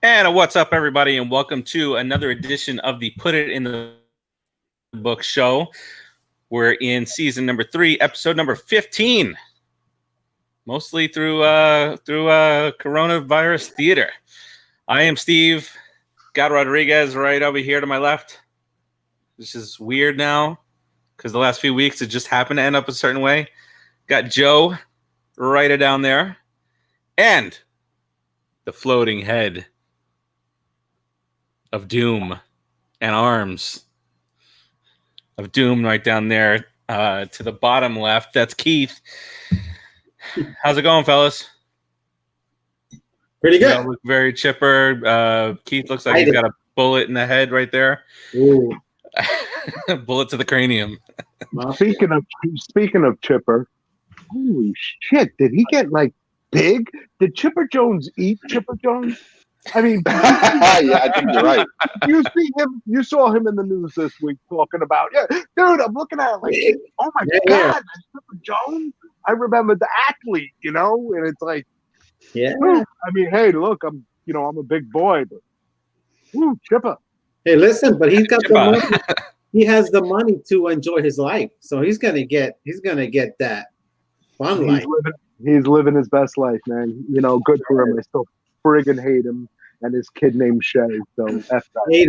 And what's up, everybody, and welcome to another edition of the Put It in the Book show. We're in season number 3, episode number 15, mostly through coronavirus theater. I am Steve. Got Rodriguez right over here to my left. This is weird now because the last few weeks it just happened to end up a certain way. Got Joe right down there, and the floating head of doom and arms of doom right down there to the bottom left. That's Keith. How's it going, fellas? Pretty good. You look very chipper. Keith looks like he's got a bullet in the head right there. Bullet to the cranium. Speaking of chipper, holy shit! Did he get like big? Did Chipper Jones eat Chipper Jones? I mean, yeah, I think you're right. You saw him in the news this week talking about, dude, I'm looking at it like, oh my God, that's Chipper Jones. I remember the athlete, and it's like, I mean, hey, look, I'm a big boy, but Chipper. Hey, listen, but he's got the money. He has the money to enjoy his life, so he's gonna get that fun life. He's living his best life, man. Good for him. I still friggin' hate him and his kid named Shay. So F that. Hate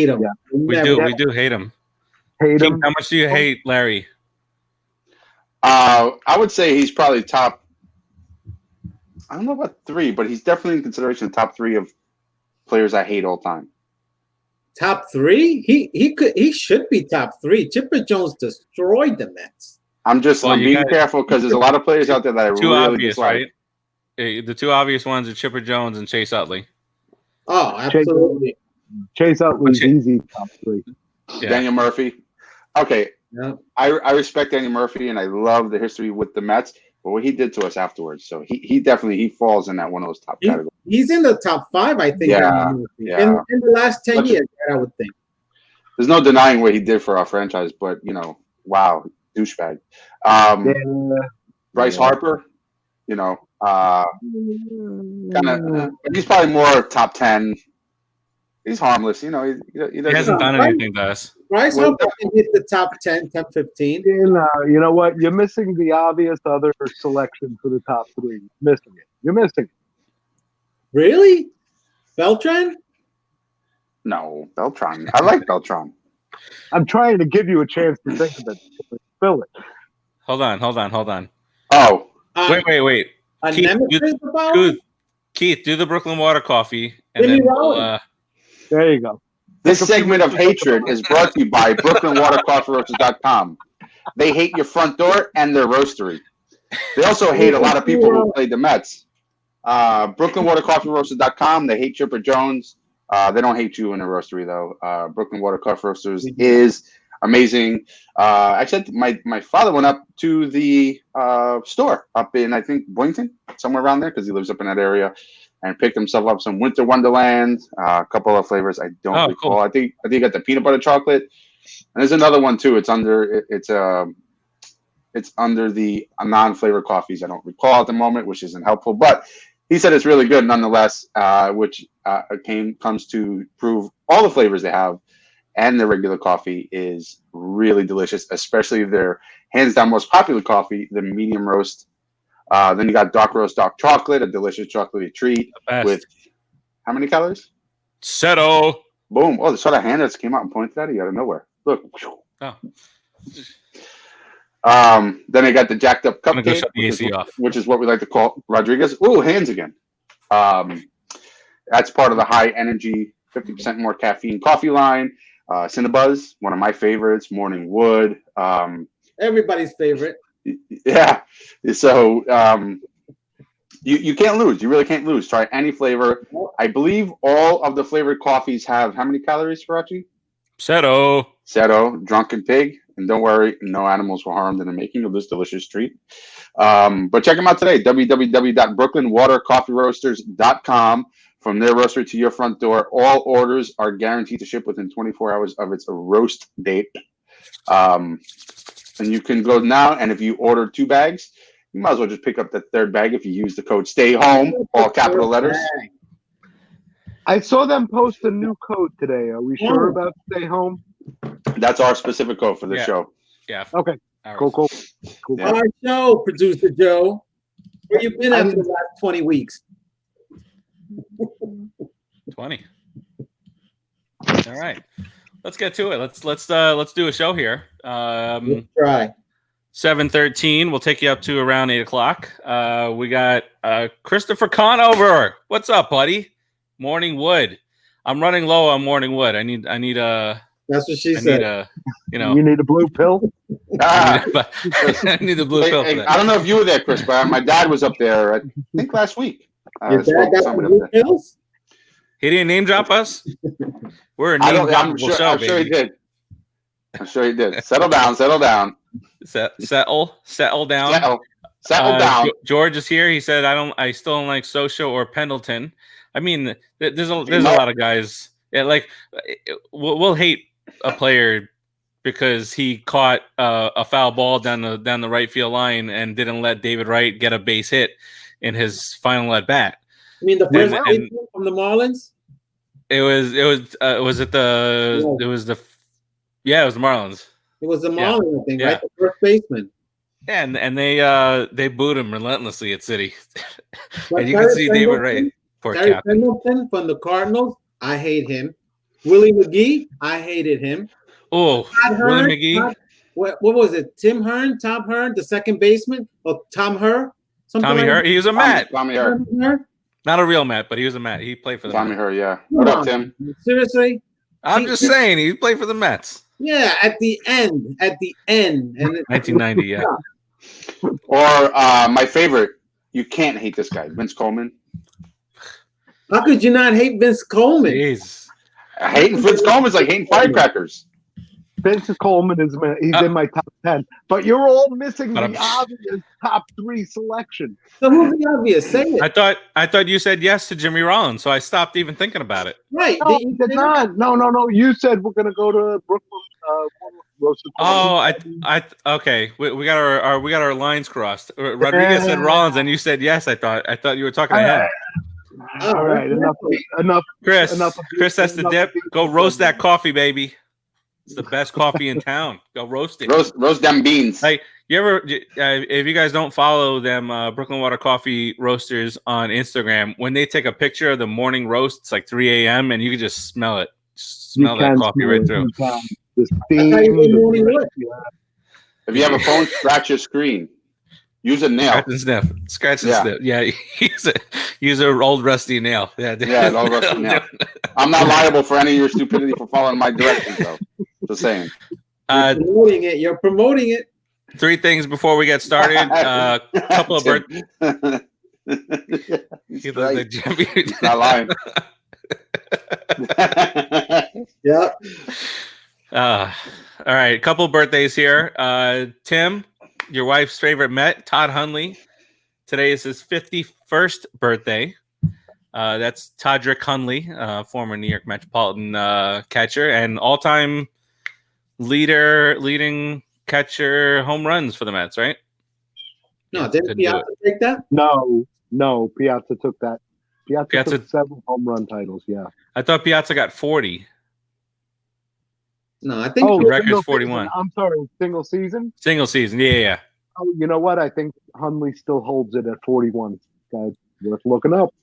him. Yeah. We do hate him. Hate him. How much do you hate Larry? I would say he's probably top. I don't know about 3, but he's definitely in consideration top 3 of players I hate all time. Top 3? He should be top 3. Chipper Jones destroyed the Mets. I'm being careful because there's a lot of players out there that I really dislike. Right? The 2 obvious ones are Chipper Jones and Chase Utley. Oh, absolutely. Chase Utley's easy top 3. Yeah. Daniel Murphy. Okay. Yeah. I respect Daniel Murphy and I love the history with the Mets, but what he did to us afterwards. So he definitely falls in that one of those top categories. He's in the top 5, I think. Yeah. In the last 10 years, I would think. There's no denying what he did for our franchise, but wow, douchebag. Bryce Harper, he's probably more top 10. He's harmless, he hasn't done anything to us. Bryce Harper can hit the top 10, top 15. You know what? You're missing the obvious other selection for the top 3. You're missing it. Really? Beltran? No, Beltran. I like Beltran. I'm trying to give you a chance to think of it. Fill it. Hold on. Oh. Wait. Keith, do the Brooklyn Water Coffee. And then there you go. This segment of hatred is brought to you by BrooklynWaterCoffeeRoasters.com. They hate your front door and their roastery. They also hate a lot of people who play the Mets. BrooklynWaterCoffeeRoasters.com. They hate Chipper Jones. They don't hate you in the roastery, though. Brooklyn Water Coffee Roasters is amazing. Actually, my father went up to the store up in, I think, Boynton, somewhere around there, because he lives up in that area, and picked himself up some Winter Wonderland, a couple of flavors I don't recall. Cool. I think he got the peanut butter chocolate, and there's another one too. It's under the non-flavored coffees. I don't recall at the moment, which isn't helpful, but he said it's really good nonetheless, which comes to prove all the flavors they have. And the regular coffee is really delicious, especially their hands down most popular coffee, the medium roast. Then you got dark roast dark chocolate, a delicious chocolatey treat with how many calories? Settle. Boom. Oh, the sort of hand that came out and pointed at you out of nowhere. Look. Oh. Then I got the jacked up cupcake, which is what we like to call Rodriguez. Ooh, hands again. That's part of the high energy, 50% more caffeine coffee line. Cinnabuzz, one of my favorites. Morning Wood. Everybody's favorite. Yeah. So you can't lose. You really can't lose. Try any flavor. I believe all of the flavored coffees have how many calories, Farace? Seto, Drunken Pig. And don't worry, no animals were harmed in the making of this delicious treat. But check them out today, www.brooklynwatercoffeeroasters.com. From their roastery to your front door, all orders are guaranteed to ship within 24 hours of its roast date. And you can go now, and if you order 2 bags, you might as well just pick up the 3rd bag if you use the code STAYHOME, all capital letters. I saw them post a new code today. Are we sure about stay home? That's our specific code for the show. Yeah. Okay. Ours. Cool. Yeah. All right, Joe, producer Joe. Where you been after the last 20 weeks? 20. All right. Let's get to it. Let's do a show here. Let's try. 7:13. We'll take you up to around 8 o'clock. We got Christopher Conover. What's up, buddy? Morning Wood. I'm running low on morning wood. I need That's what she said. You need a blue pill? I need the blue pill. I don't know if you were there, Chris, but my dad was up there, I think last week. Your dad got the blue pills? He didn't name drop us? We're a name droppable show, I'm baby. sure he did. I'm sure he did. Settle down. Settle down. Settle down. George is here. He said, I still don't like Socha or Pendleton. I mean, there's a lot of guys. Yeah, like we'll hate a player because he caught a foul ball down the right field line and didn't let David Wright get a base hit in his final at bat. I mean, the first from the Marlins. It was the Marlins. It was the Marlins, I think, right? The first baseman. Yeah, and they booed him relentlessly at City. And you can see David Wright. Terry Pendleton from the Cardinals, I hate him. Willie McGee, I hated him. Oh, Willie McGee. What was it? Tom Hearn, the second baseman? Or Tom Herr? Tommy Herr. He was a Met. Tommy Herr. Not a real Met, but he was a Met. He played for the Tommy Mets. Herr, yeah. What up, Tim? Seriously? I'm just saying, he played for the Mets. Yeah, at the end. And 1990, yeah. Or my favorite, you can't hate this guy, Vince Coleman. How could you not hate Vince Coleman? Jeez. Hating Vince Coleman is like hating firecrackers. Vince Coleman is in my top 10, but you're all missing the obvious top 3 selection. So who's the obvious? Say it. I thought you said yes to Jimmy Rollins, so I stopped even thinking about it. Right? No, you did not. No. You said we're gonna go to Brooklyn. Okay. We got our lines crossed. Rodriguez said Rollins, and you said yes. I thought you were talking to him. All right, enough. Chris has to dip. Go roast that coffee, baby. It's the best coffee in town. Go roast it. Roast them beans. Like you ever, if you guys don't follow them, Brooklyn Water Coffee Roasters on Instagram, when they take a picture of the morning roast, it's like 3 a.m. and you can just smell it. Smell that coffee right through. The steam. If you have a phone, scratch your screen. Use a nail. Scratch and sniff. Yeah, use an old rusty nail. Yeah, an old rusty nail. I'm not liable for any of your stupidity for following my directions, though. Just saying. You're promoting it. 3 things before we get started. A couple of birthdays. He's not lying. Yeah. All right, a couple of birthdays here. Tim, your wife's favorite Met, Todd Hundley. Today is his 51st birthday. That's Todrick Hundley, former New York Metropolitan catcher and all-time leading catcher home runs for the Mets, right? No, didn't Piazza take that? No, Piazza took that. Piazza took 7 home run titles, yeah. I thought Piazza got 40. No, I think the record's 41. I'm sorry, single season? Single season, yeah. Oh, you know what? I think Hundley still holds it at 41. Guys, worth looking up.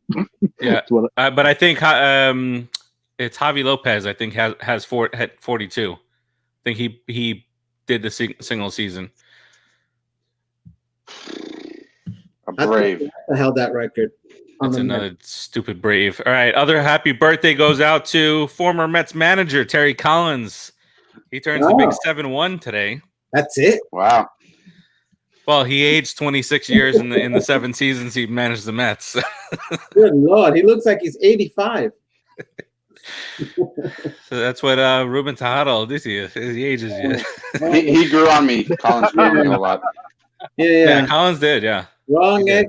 Yeah, but I think it's Javi Lopez. I think has 42. I think he did the single season. A Brave. I held that record. That's another stupid Brave. All right, other happy birthday goes out to former Mets manager Terry Collins. He turns the big 7-1 today. That's it. Wow. Well, he aged 26 years in the 7 seasons he managed the Mets. Good Lord, he looks like he's 85. So that's what Ruben Tejada this year. He ages you. He grew on me. Collins grew on me a lot. Yeah, Collins did. Yeah. Wrong egg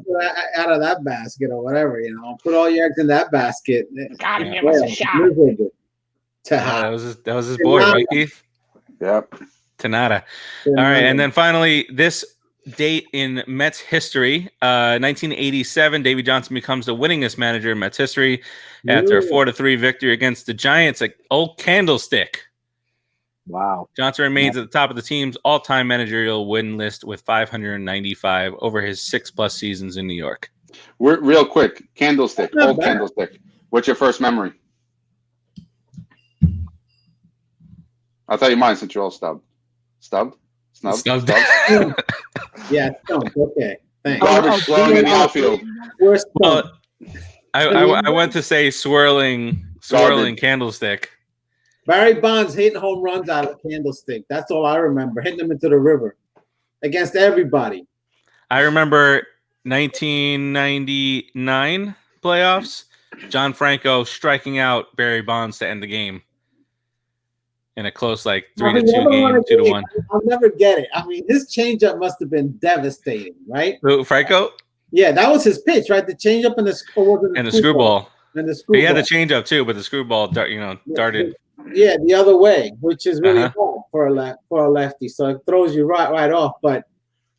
out of that basket or whatever, Put all your eggs in that basket. God, give us a shot. That was his boy, right, Keith? Yep. Tanada. All right, and then finally, this date in Mets history. 1987, Davey Johnson becomes the winningest manager in Mets history after a 4-3 victory against the Giants at Old Candlestick. Wow. Johnson remains at the top of the team's all-time managerial win list with 595 over his 6+ seasons in New York. Real quick, Candlestick, Old Candlestick. What's your first memory? I'll tell you mine since you're all stubbed. Stubbed? Snubbed? Yeah, stumped. Okay, thanks. Garbage flowing in the outfield. We're stumped. I went to say swirling candlestick. Barry Bonds hitting home runs out of Candlestick. That's all I remember. Hitting them into the river against everybody. I remember 1999 playoffs. John Franco striking out Barry Bonds to end the game in a close 3-2 game, 2-1. I'll never get it. I mean, his changeup must have been devastating, right? Franco? Yeah, that was his pitch, right? The changeup and the screwball. And the screwball. He had the changeup too, but the screwball, darted. Yeah, the other way, which is really hard for a lefty. So it throws you right off. But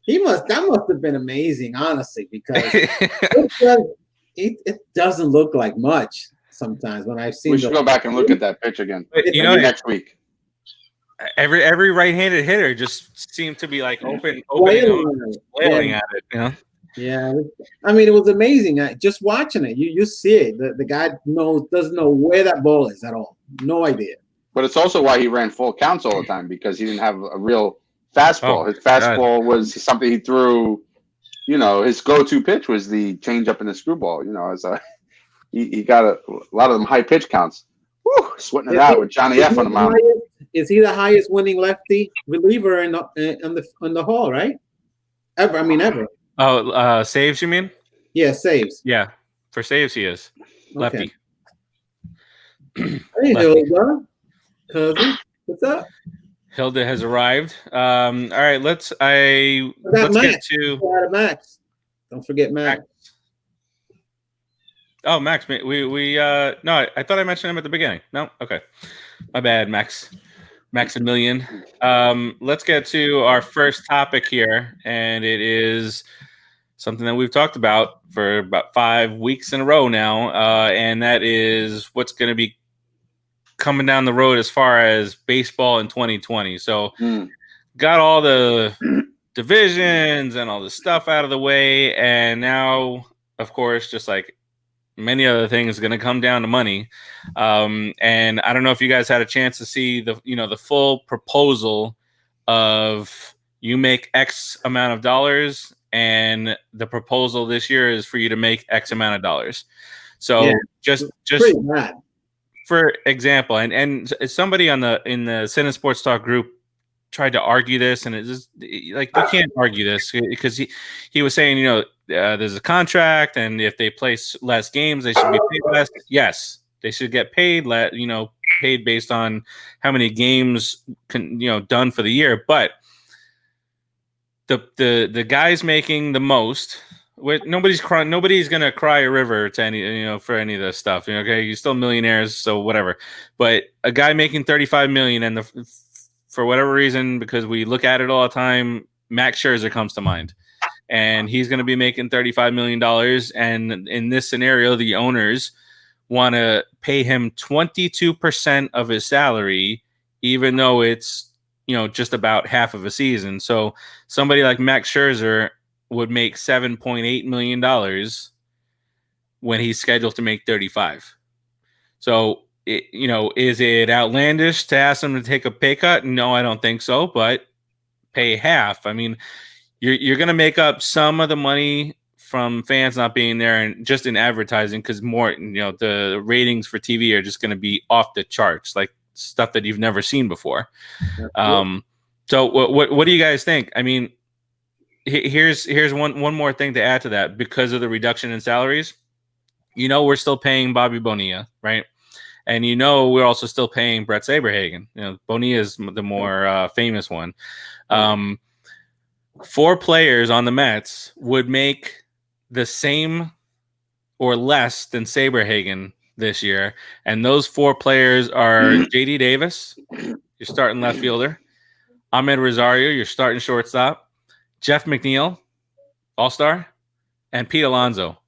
that must have been amazing, honestly, because it doesn't look like much sometimes when I've seen. We should go back and look at that pitch again. Next week. Every right-handed hitter just seemed to be open flailing at it. Yeah, I mean, it was amazing. Just watching it, you see it. The guy doesn't know where that ball is at all. No idea. But it's also why he ran full counts all the time, because he didn't have a real fastball. His fastball was something he threw. His go-to pitch was the changeup and the screwball. He got a lot of them high pitch counts. Woo, sweating it out with Johnny F on the mound. Is he the highest winning lefty reliever in the Hall, right? Ever. Oh, saves, you mean? Yeah, saves. Yeah, for saves he is. Lefty. Okay. Hey, Hilda. Cousin, what's up? Hilda has arrived. All right, let's get to Max. Don't forget Max. Oh, Max. No, I thought I mentioned him at the beginning. No? Okay. My bad, Max. Maximilian. Let's get to our first topic here, and it is something that we've talked about for about 5 weeks in a row now, and that is what's going to be coming down the road as far as baseball in 2020. So got all the divisions and all the stuff out of the way, and now, of course, just like many other things, going to come down to money. And I don't know if you guys had a chance to see the full proposal of you make X amount of dollars, and the proposal this year is for you to make X amount of dollars. So just for example, and somebody in the CineSportsTalk group tried to argue this, and it's just you can't argue this, because he was saying, there's a contract, and if they play less games, they should be paid less. Yes, they should get paid, paid based on how many games done for the year. But the guys making the most, nobody's gonna cry a river to any for any of this stuff. Okay, you're still millionaires, so whatever. But a guy making $35 million, and for whatever reason, because we look at it all the time, Max Scherzer comes to mind. And he's going to be making $35 million. And in this scenario, the owners want to pay him 22% of his salary, even though it's, just about half of a season. So somebody like Max Scherzer would make $7.8 million when he's scheduled to make 35. So, is it outlandish to ask him to take a pay cut? No, I don't think so. But pay half. I mean, you're going to make up some of the money from fans not being there, and just in advertising, because more, the ratings for TV are just going to be off the charts, like stuff that you've never seen before. So what do you guys think? I mean, here's one more thing to add to that. Because of the reduction in salaries, we're still paying Bobby Bonilla, right? And we're also still paying Brett Saberhagen. Bonilla is the more famous one. 4 players on the Mets would make the same or less than Saberhagen this year. And those 4 players are J.D. Davis, your starting left fielder, Ahmed Rosario, your starting shortstop, Jeff McNeil, All-Star, and Pete Alonso.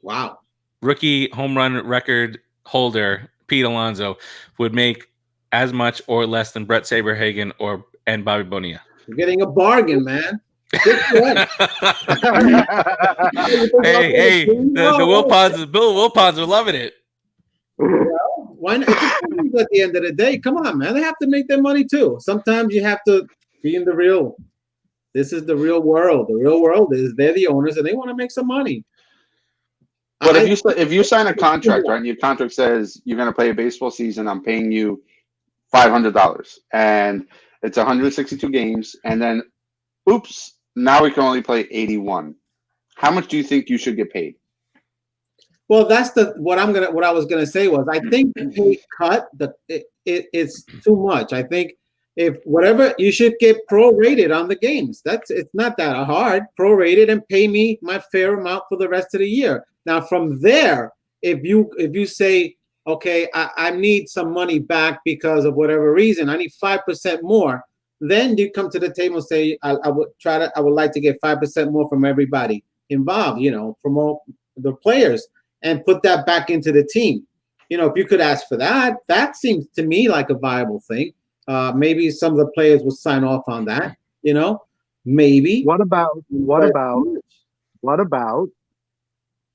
Wow. Rookie home run record holder Pete Alonso would make as much or less than Brett Saberhagen and Bobby Bonilla. You're getting a bargain, man. Hey, the Bill Wilpons are loving it. Well, why not? It's at the end of the day, come on, man. They have to make their money too. Sometimes you have to be in the real. This is the real world. The real world is they're the owners and they want to make some money. But if you sign a contract, right, and your contract says you're going to play a baseball season, I'm paying you $500, and it's 162 games, and then, oops, now we can only play 81. How much do you think you should get paid? Well, that's what I was gonna say was I think the pay cut it's too much. I think if whatever you should get prorated on the games. It's not that hard. Prorated and pay me my fair amount for the rest of the year. Now from there, if you say, okay, I need some money back because of whatever reason, I need 5% more, then you come to the table and say, I would like to get 5% more from everybody involved, from all the players, and put that back into the team. If you could ask for that, that seems to me like a viable thing. Maybe some of the players will sign off on that, maybe. What about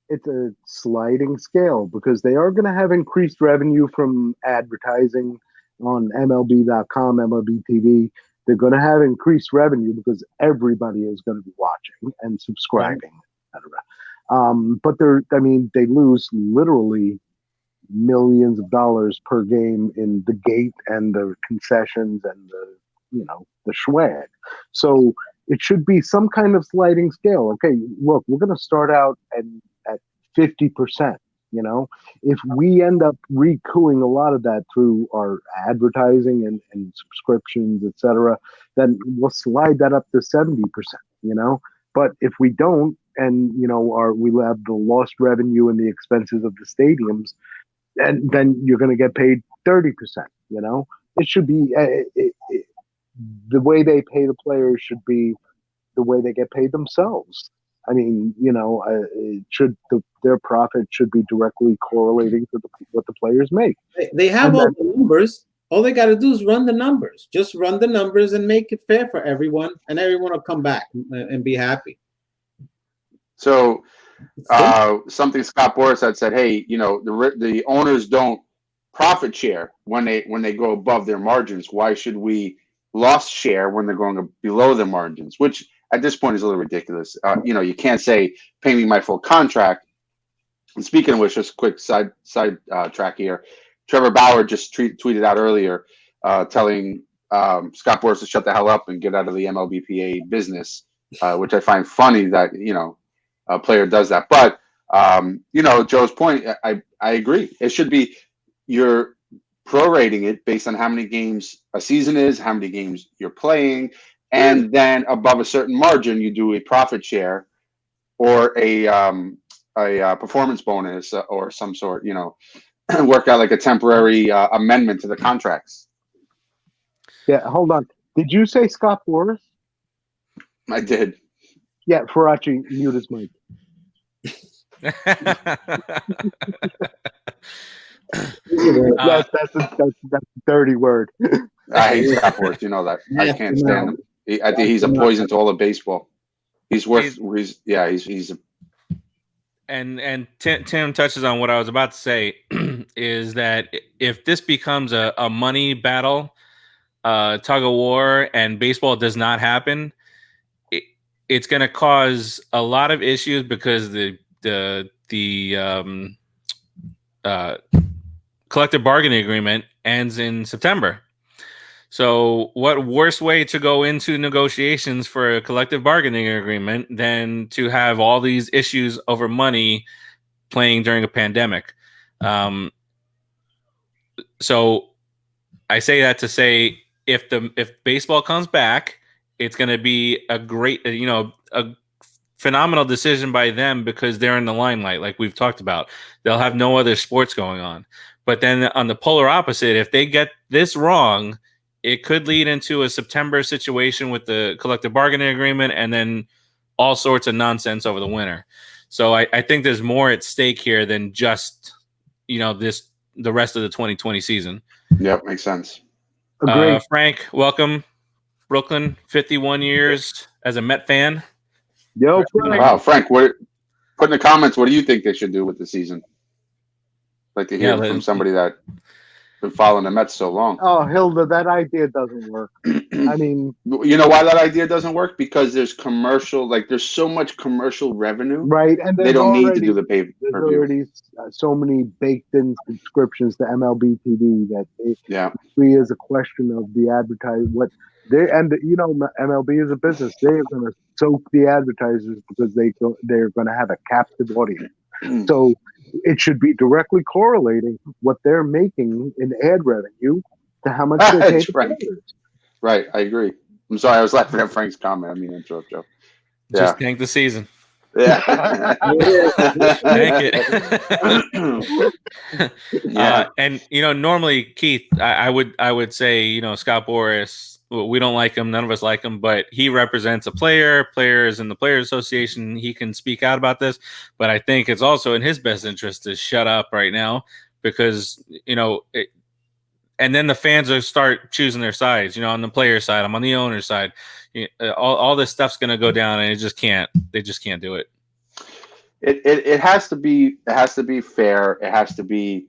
it's a sliding scale, because they are going to have increased revenue from advertising on MLB.com, MLB TV. They're going to have increased revenue because everybody is going to be watching and subscribing, etc. But they lose literally millions of dollars per game in the gate and the concessions and the swag. So it should be some kind of sliding scale. Okay, look, we're going to start out at 50%. If we end up recouing a lot of that through our advertising and subscriptions, etc., then we'll slide that up to 70%. But if we don't, and we have the lost revenue and the expenses of the stadiums, and then you're going to get paid 30%. It should be the way they pay the players should be the way they get paid themselves. I mean, their profit should be directly correlating to what the players make. They have all the numbers. All they got to do is run the numbers. Just run the numbers and make it fair for everyone, and everyone will come back and be happy. So, something Scott Boras had said, hey, the owners don't profit share when they go above their margins. Why should we loss share when they're going below their margins? Which at this point is a little ridiculous. You can't say pay me my full contract. And speaking of which, just a quick side track here. Trevor Bauer just tweeted out earlier, telling Scott Boras to shut the hell up and get out of the MLBPA business, which I find funny that a player does that. But Joe's point, I agree. It should be you're prorating it based on how many games a season is, how many games you're playing, and then above a certain margin, you do a profit share or a performance bonus or some sort. Work out like a temporary amendment to the contracts. Yeah, hold on. Did you say Scott Boras? I did. Yeah, Farace, mute his mic. Yes, that's a dirty word. I hate Scott Boras. You know that. I can't stand him. I think he's a poison to all of baseball. He's worth. He's a. And Tim touches on what I was about to say is that if this becomes a money battle, tug of war, and baseball does not happen, it's going to cause a lot of issues because the collective bargaining agreement ends in September. So what worse way to go into negotiations for a collective bargaining agreement than to have all these issues over money playing during a pandemic? So I say that to say if baseball comes back, it's going to be a great, a phenomenal decision by them because they're in the limelight, like we've talked about. They'll have no other sports going on. But then on the polar opposite, if they get this wrong, it could lead into a September situation with the collective bargaining agreement, and then all sorts of nonsense over the winter. So I think there's more at stake here than just the rest of the 2020 season. Yep, makes sense. Frank, welcome, Brooklyn. 51 years as a Met fan. Yo, Frank. Wow, Frank, put in the comments, what do you think they should do with the season? Like to hear from somebody that been following the Mets so long. Oh, Hilda, that idea doesn't work. I mean, you know why that idea doesn't work? Because there's there's so much commercial revenue, right? And they don't need to do the pay-per-view. There's already so many baked-in subscriptions to MLB TV that it really is a question of the advertising. MLB is a business. They're going to soak the advertisers because they're going to have a captive audience. So it should be directly correlating what they're making in ad revenue to how much they're paying. Right, I agree. I'm sorry, I was laughing at Frank's comment. I mean, interrupt, Joe. Just tank the season. Yeah. Tank it. And normally, Keith, I would say, Scott Boras, we don't like him, none of us like him, but he represents a players in the Players Association. He can speak out about this, but I think it's also in his best interest to shut up right now, because and then the fans will start choosing their sides. On the player side, I'm on the owner side. All this stuff's going to go down, and they just can't do it. It has to be fair. It has to be,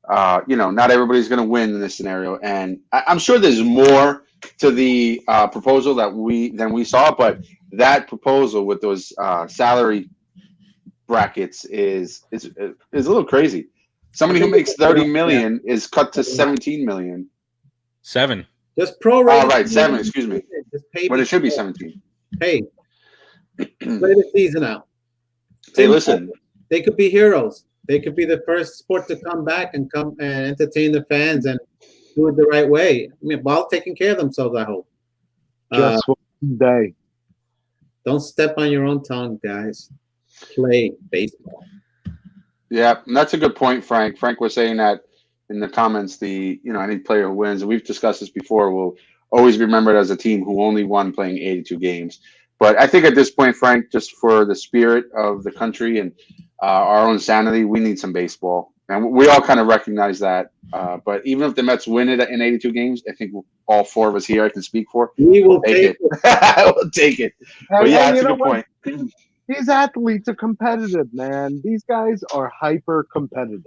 not everybody's going to win in this scenario. And I'm sure there's more to the proposal than we saw, but that proposal with those salary brackets is a little crazy. Somebody who makes $30 million is cut to $17 million. 7. Just prorate. Oh, right, 7. Excuse me. But it should be 17. Hey, play the season out. Hey, listen. They could be heroes. They could be the first sport to come back and come and entertain the fans and do it the right way. I mean, while taking care of themselves, I hope. Just one day. Don't step on your own tongue, guys. Play baseball. Yeah, and that's a good point, Frank. Frank was saying that in the comments, any player who wins, and we've discussed this before, will always be remembered as a team who only won playing 82 games. But I think at this point, Frank, just for the spirit of the country and our own sanity, we need some baseball. And we all kind of recognize that. But even if the Mets win it in 82 games, I think all 4 of us here I can speak for. We will take it. I will take it. But yeah, that's a good point. These athletes are competitive, man. These guys are hyper competitive.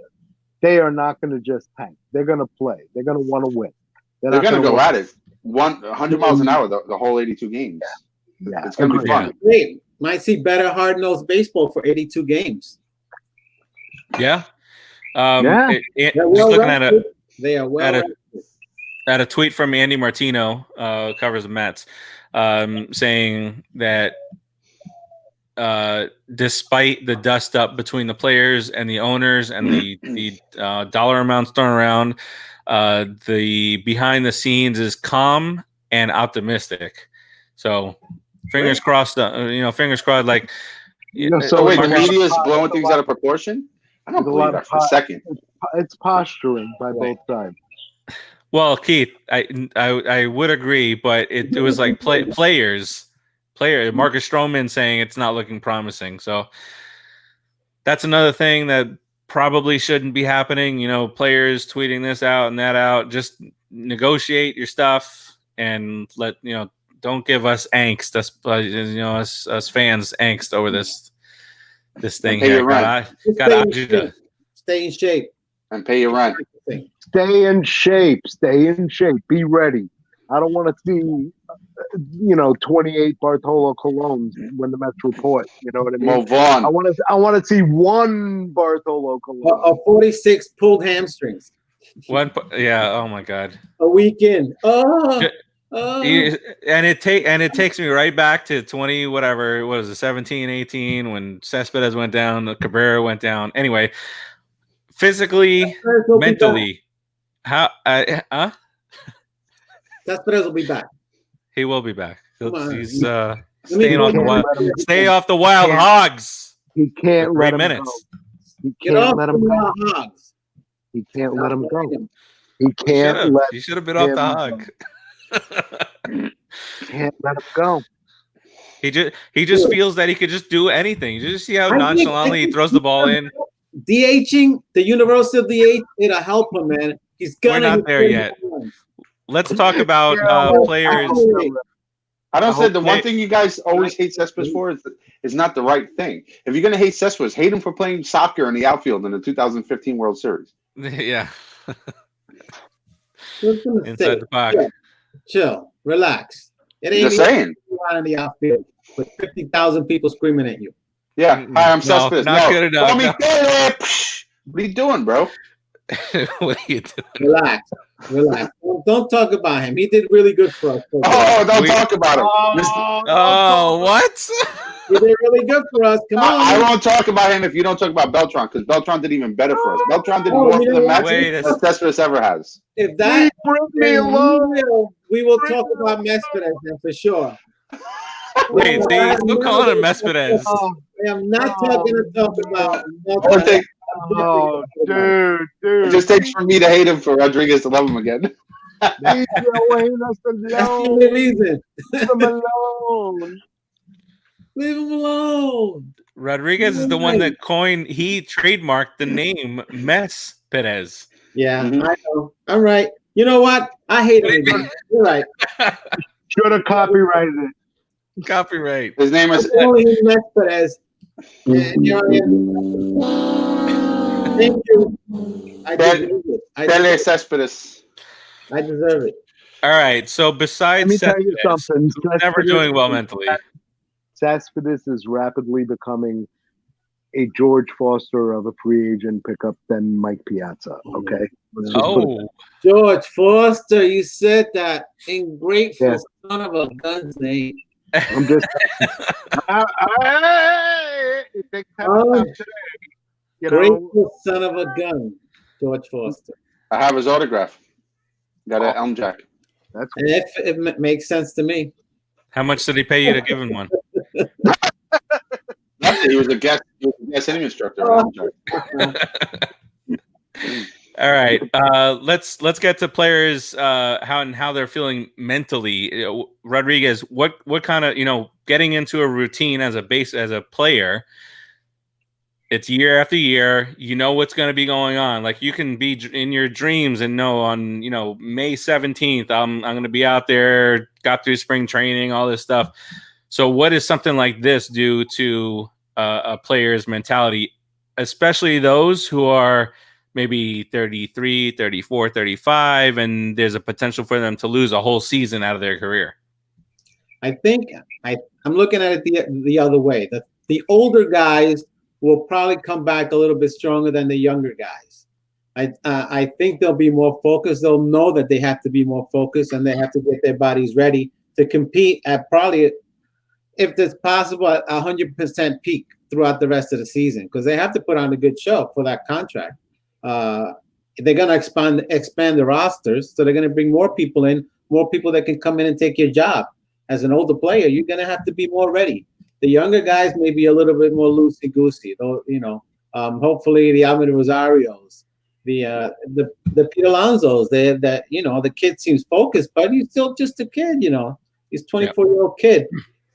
They are not going to just tank. They're going to play. They're going to want to win. They're going to go at it 100 miles an hour the whole 82 games. Yeah, it's going to be fun. Great. Might see better hard-nosed baseball for 82 games. Yeah. Just looking at a tweet from Andy Martino, covers the Mets, saying that despite the dust up between the players and the owners and the dollar amounts thrown around, the behind the scenes is calm and optimistic. So fingers crossed. Fingers crossed. Like, so wait, the media is blowing things out of proportion. I don't believe that for a second. It's posturing by both sides. Well, Keith, I would agree, but it was like players. Marcus Stroman saying it's not looking promising. So that's another thing that probably shouldn't be happening. Players tweeting this out and that out. Just negotiate your stuff and don't give us angst. Us fans angst over this thing here. Stay in shape and pay your rent. Stay in shape. Stay in shape. Be ready. I don't want to see 28 Bartolo Colognes when the Mets report. You know what I mean? Move on. I want to see one Bartolo Colognes. Or 46 pulled hamstrings. Oh my God. A weekend. And it takes me right back to 20 whatever it was, 17, 18 when Cespedes went down, Cabrera went down. Anyway, physically, mentally, Cespedes will be back. He will be back. He's staying off stay off the wild hogs. He can't let 3 minutes. He can't let him go. He can't let him go. He can't let. He should have been off the hog. Can't let him go. He just feels that he could just do anything. You just see how I nonchalantly he think throws the ball in. DHing, the universal DH, it'll help him, man. He's We're gonna not hit there 30 yet. home runs. Let's talk about players. I don't say the one they- thing you guys always hate Cespedes for is not the right thing. If you're gonna hate Cespedes, hate him for playing soccer in the outfield in the 2015 World Series. Yeah. Inside Inside the box. Chill, relax. It ain't Just saying. around in the outfield with 50,000 people screaming at you. Yeah. Hi, I'm No, Cespedes. not good enough. Call me No. Tele. What are you doing, bro? What are you doing? Relax. Don't talk about him. He did really good for us. Oh, don't talk about him. Oh, what? He did really good for us. Come on. I won't talk about him if you don't talk about Beltran, because Beltran did even better for us. Beltran did more for the Mets than Cespedes ever has. If that, bring me along. we will talk about Cespedes for sure. Wait, they still calling him Cespedes. I am not talking about. Oh, dude. It just takes for me to hate him for Rodriguez to love him again. Leave him That's the only reason. alone. Leave him alone. Rodriguez is the one that he trademarked the name Cespedes. Yeah, I know. All right. You know what? I hate him again. You're right. Should have copyrighted it. Copyright. His name is Cespedes. And here I am. Thank you. I deserve it. Tele Cespedes. I deserve it. All right. So besides Let me tell you Cespedes, something. who's never doing well mentally. Cespedes is rapidly becoming a George Foster of a free agent pickup than Mike Piazza. Okay. George Foster, you said that ungrateful son of a gun's name. I'm just. Grateful son of a gun, George Foster. I have his autograph. Got an Elm Jack. That's cool. And it makes sense to me. How much did he pay you to give him one? He was a guest hitting instructor. All right, let's get to players how they're feeling mentally. Rodriguez, what kind of getting into a routine as a player? It's year after year. You know what's going to be going on. Like you can be in your dreams and know on May 17th I'm going to be out there. Got through spring training, all this stuff. So what does something like this do to a player's mentality, especially those who are maybe 33, 34, 35, and there's a potential for them to lose a whole season out of their career? I think I'm looking at it the other way. The older guys will probably come back a little bit stronger than the younger guys. I think they'll be more focused. They'll know that they have to be more focused and they have to get their bodies ready to compete at probably, if it's possible, at 100% peak throughout the rest of the season, because they have to put on a good show for that contract. They're going to expand the rosters, so they're going to bring more people in, more people that can come in and take your job. As an older player, you're going to have to be more ready. The younger guys may be a little bit more loosey-goosey. Hopefully the Alvin Rosarios, the Pete Alonzos, the kid seems focused, but he's still just a kid. He's a 24-year-old kid.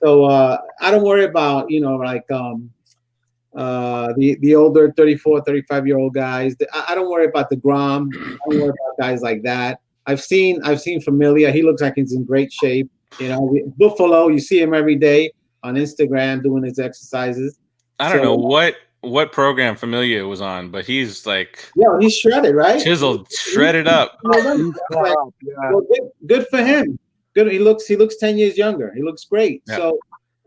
So I don't worry about the older 34, 35-year-old guys. I don't worry about the Grom. I don't worry about guys like that. I've seen Familia. He looks like he's in great shape. Buffalo, you see him every day on Instagram doing his exercises. I don't know what program Familia was on, but he's like, he's shredded, right? Chiseled, shredded up. Well, good for him. Good. He looks 10 years younger. He looks great. Yeah. So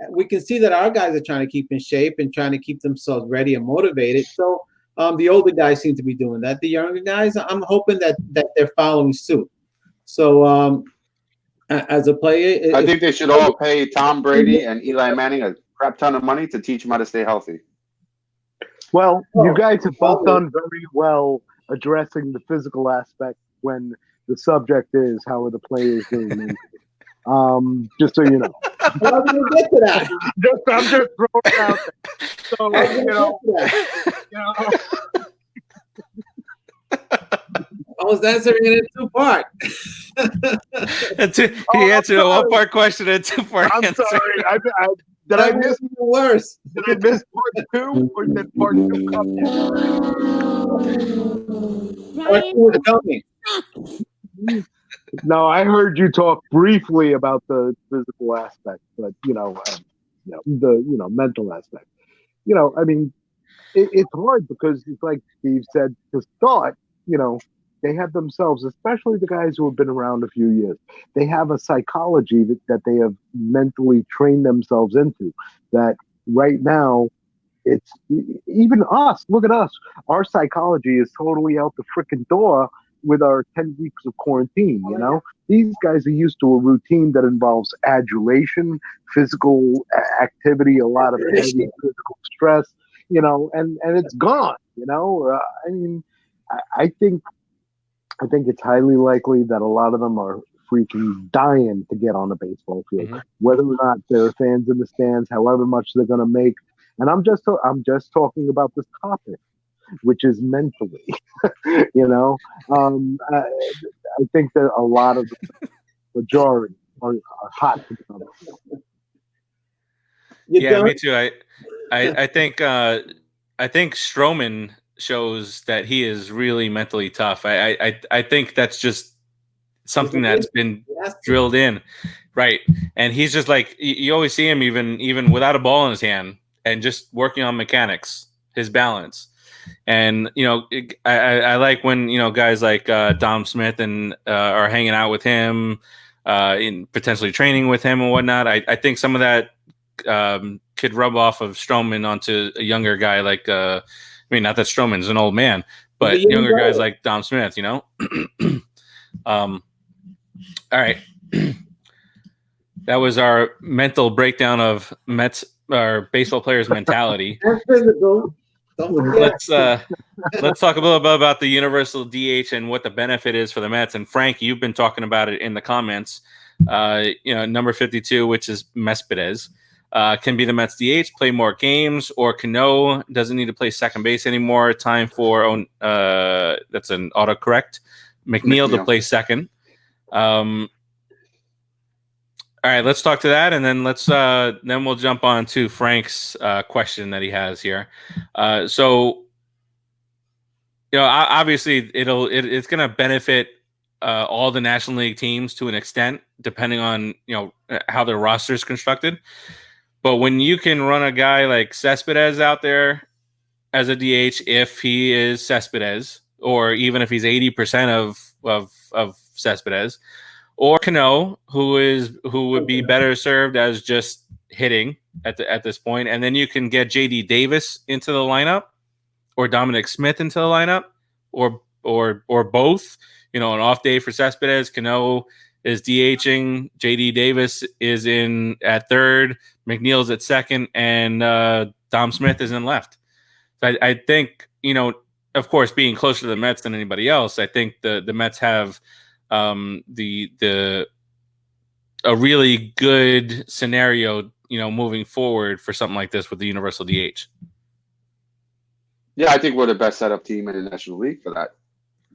we can see that our guys are trying to keep in shape and trying to keep themselves ready and motivated. So the older guys seem to be doing that. The younger guys, I'm hoping that they're following suit. So as a player, I think they should all pay Tom Brady and Eli Manning a crap ton of money to teach them how to stay healthy. Well, you guys have both done very well addressing the physical aspect when the subject is how are the players doing. Just so you know. How do you get to that? I'm just throwing it out there. So, I was answering it in two parts. He answered a one-part question and two-part I'm answer. sorry. Did I miss worse? Did I miss part 2, or did part 2 come in? No, I heard you talk briefly about the physical aspect, but the mental aspect. I mean, it's hard because it's like Steve said to start. They have themselves, especially the guys who have been around a few years. They have a psychology that they have mentally trained themselves into. That right now, it's even us. Look at us. Our psychology is totally out the freaking door with our 10 weeks of quarantine. These guys are used to a routine that involves adulation, physical activity, a lot of heavy physical stress. And it's gone. I mean, I think it's highly likely that a lot of them are freaking dying to get on the baseball field, whether or not they're fans in the stands, however much they're going to make. And I'm just talking about this topic, which is mentally. I think that a lot of the majority are hot to get on the field. Me too. I think Stroman shows that he is really mentally tough. I think that's just something that's been drilled in, right? And he's just like, you always see him even without a ball in his hand and just working on mechanics, his balance. And I like when guys like Dom Smith and are hanging out with him, in potentially training with him and whatnot. I think some of that could rub off of Stroman onto a younger guy like not that Stroman's an old man, but younger guys like Dom Smith, all right. That was our mental breakdown of Mets, our baseball players' mentality. Let's talk a little bit about the universal DH and what the benefit is for the Mets. And Frank, you've been talking about it in the comments. Number 52, which is Cespedes. Can be the Mets DH, play more games, or Cano doesn't need to play second base anymore. Time for that's an autocorrect. McNeil to play second. All right, let's talk to that, and then then we'll jump on to Frank's question that he has here. So, obviously it's going to benefit all the National League teams to an extent, depending on how their roster is constructed. But when you can run a guy like Cespedes out there as a DH, if he is Cespedes, or even if he's 80% of Cespedes, or Cano, who would be better served as just hitting at this point, and then you can get JD Davis into the lineup, or Dominic Smith into the lineup, or both. An off day for Cespedes, Cano is DHing, JD Davis is in at third, McNeil's at second, and Dom Smith is in left. So I think, of course, being closer to the Mets than anybody else, I think the Mets have a really good scenario, moving forward for something like this with the universal DH. Yeah, I think we're the best setup team in the National League for that.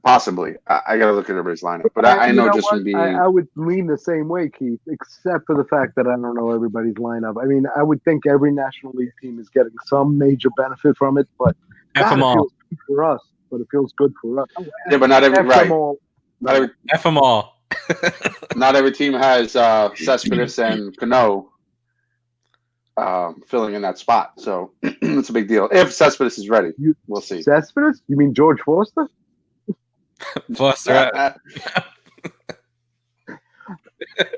Possibly. I got to look at everybody's lineup. But I know just from being... I would lean the same way, Keith, except for the fact that I don't know everybody's lineup. I mean, I would think every National League team is getting some major benefit from it, but F them all. Feels good for us. But it feels good for us. Yeah, but not every... Right. F them all. Not every team has Cespedes and Cano filling in that spot. So it's a big deal. If Cespedes is ready, we'll see. Cespedes? You mean George Foster? Foster.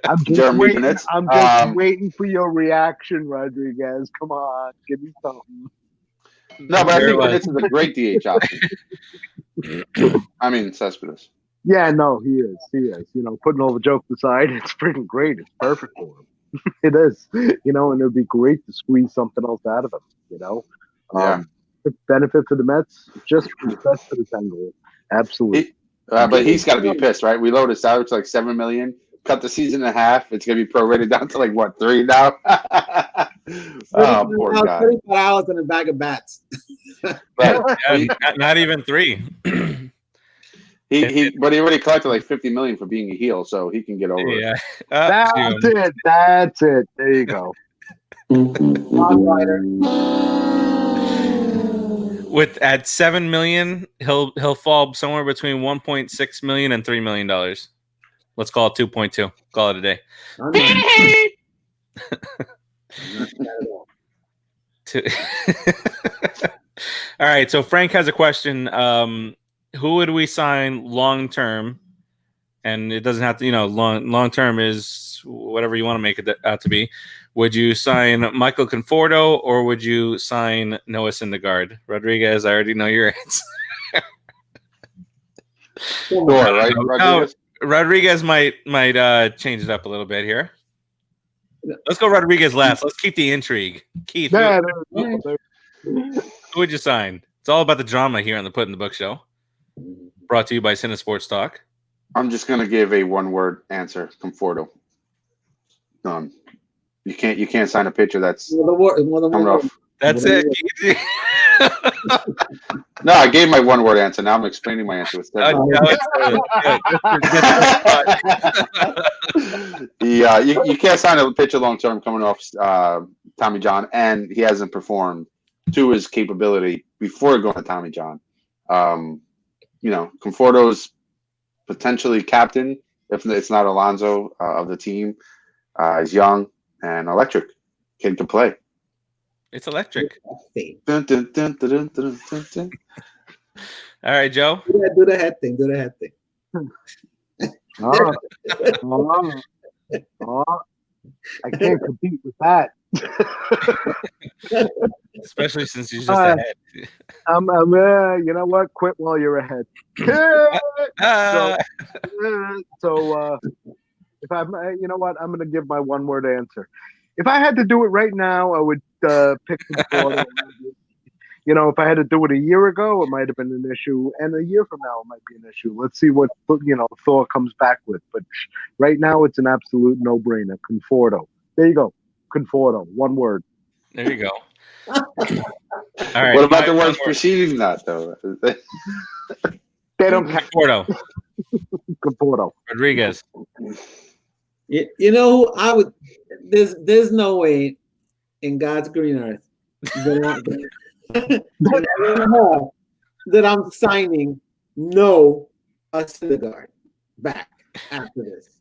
I'm just waiting for your reaction, Rodriguez. Come on, give me something. No, but I think this is a great DH option. I mean, Cespedes. Yeah, no, he is. Putting all the jokes aside, it's freaking great. It's perfect for him. It is. And it'd be great to squeeze something else out of him. Yeah. The benefit for the Mets, just from the Cespedes angle. Absolutely. But he's got to be pissed, right? We load his salary to like $7 million, cut the season in half. It's going to be prorated down to like what, 3 now? Oh, poor guy. 34 hours in a bag of bats. But not even 3. But he already collected like $50 million for being a heel, so he can get over it. Yeah. That's it. There you go. At $7 million, he'll fall somewhere between $1.6 million and $3 million. Let's call it 2.2. Call it a day. All right. So Frank has a question. Who would we sign long term? And it doesn't have to, long term is whatever you want to make it out to be. Would you sign Michael Conforto or would you sign Noah Syndergaard? Rodriguez, I already know your answer. Sure, right, Rodriguez? No, Rodriguez might change it up a little bit here. Let's go Rodriguez last. Let's keep the intrigue. Keith, who would you sign? It's all about the drama here on the Put in the Book show. Brought to you by CineSportsTalk. I'm just gonna give a one-word answer. Conforto. You can't sign a pitcher that's coming off. That's it. No, I gave my one-word answer. Now I'm explaining my answer. You can't sign a pitcher long-term coming off Tommy John, and he hasn't performed to his capability before going to Tommy John. Conforto's potentially captain, if it's not Alonzo of the team. He's young and electric. Kid can play. It's electric. Dun, dun, dun, dun, dun, dun, dun. All right, Joe. Do the head thing. I can't compete with that. Especially since he's just ahead. You know what? Quit while you're ahead. So if I'm, you know what? I'm going to give my one-word answer. If I had to do it right now, I would pick Conforto. If I had to do it a year ago, it might have been an issue, and a year from now, it might be an issue. Let's see what Thor comes back with. But right now, it's an absolute no-brainer. Conforto. There you go. Conforto. One word. There you go. All right. What about the words preceding that, though? They don't count. Conforto. Rodriguez. I would. There's no way in God's green earth that I'm signing a Syndergaard back after this.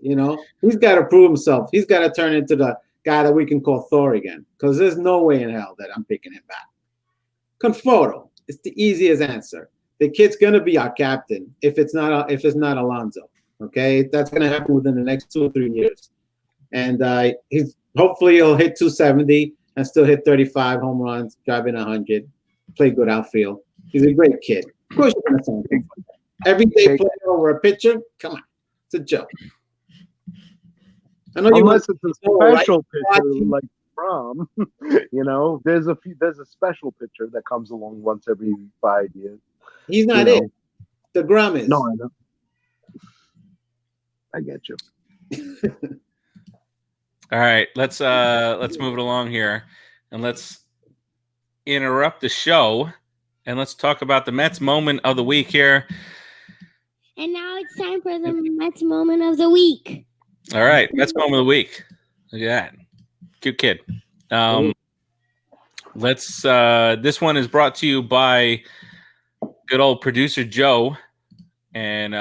He's got to prove himself. He's got to turn into the guy that we can call Thor again. Because there's no way in hell that I'm picking him back. Conforto. It's the easiest answer. The kid's gonna be our captain if it's not Alonzo. Okay, that's gonna happen within the next 2 or 3 years, and hopefully he'll hit 270 and still hit 35 home runs, drive in 100, play good outfield. He's a great kid. Of course, you're gonna sign him. Everyday play over a pitcher. Come on, it's a joke. I know unless it's a special pitcher like From, there's a special pitcher that comes along once every 5 years. He's not it. The Grum is. No, I know. I get you. All right, let's move it along here, and let's interrupt the show, and let's talk about the Mets moment of the week here. And now it's time for the Mets moment of the week. All right, Mets moment of the week. Look at that, cute kid. This one is brought to you by good old producer Joe. And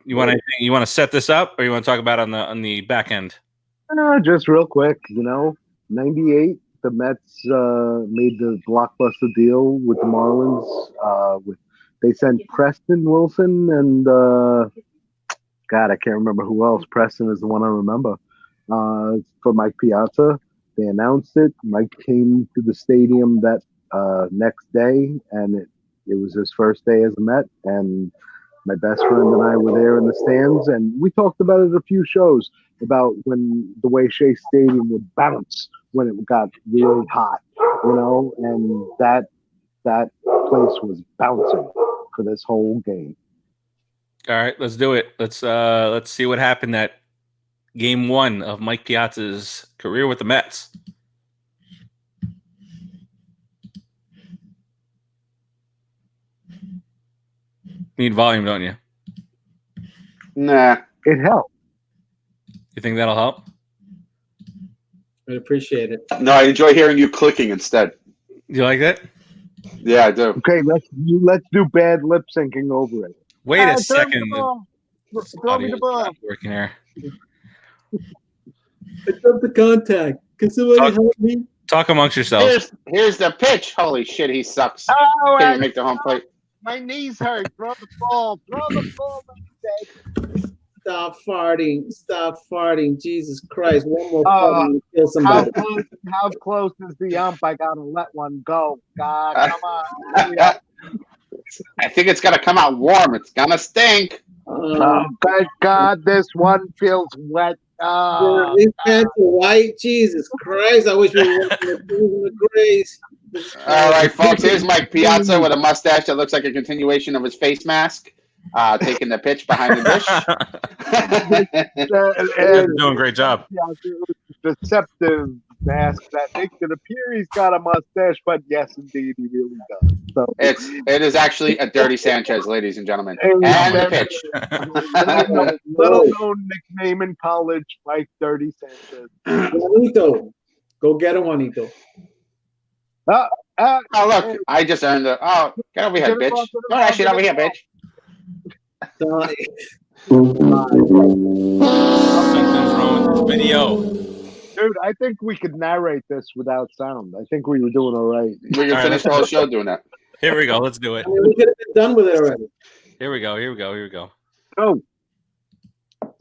you want to set this up, or you want to talk about it on the back end? Just real quick, 98, the Mets made the blockbuster deal with the Marlins. They sent Preston Wilson and God, I can't remember who else. Preston is the one I remember. For Mike Piazza. They announced it. Mike came to the stadium that next day, and it was his first day as a Met. And my best friend and I were there in the stands, and we talked about it a few shows about when the way Shea Stadium would bounce when it got really hot, and that place was bouncing for this whole game. All right, let's do it. Let's see what happened at Game 1 of Mike Piazza's career with the Mets. Need volume, don't you? Nah. It helped. You think that'll help? I appreciate it. No, I enjoy hearing you clicking instead. You like that? Yeah, I do. Okay, let's do bad lip syncing over it. Wait a second. Throw me the ball. Working here. Pick up the contact. Can somebody help me? Talk amongst yourselves. Here's the pitch. Holy shit, he sucks. Oh, Can't even make the home plate. My knees hurt. Throw the ball. Throw the ball. Stop farting. Stop farting. Jesus Christ. One more fart and kill somebody. How close is the ump? I gotta let one go. God, come on. I think it's gonna come out warm. It's gonna stink. Thank God this one feels wet. These pants are white. Jesus Christ. I wish we were in the grays. All right, folks. Here's Mike Piazza with a mustache that looks like a continuation of his face mask, taking the pitch behind the dish. Doing a great job. Deceptive mask that makes it appear he's got a mustache, but yes, indeed, he really does. So it is actually a dirty Sanchez, ladies and gentlemen. And the pitch. Little known nickname in college, Mike Dirty Sanchez. Juanito. Go get him, Juanito. Oh, look, I just earned the. Oh, get over here, bitch. Go that shit over here, bitch. Something's wrong with this video. Dude, I think we could narrate this without sound. I think we were doing all right. We can finish the whole show doing that. Here we go. Let's do it. I mean, we could have been done with it already. Here we go. Go.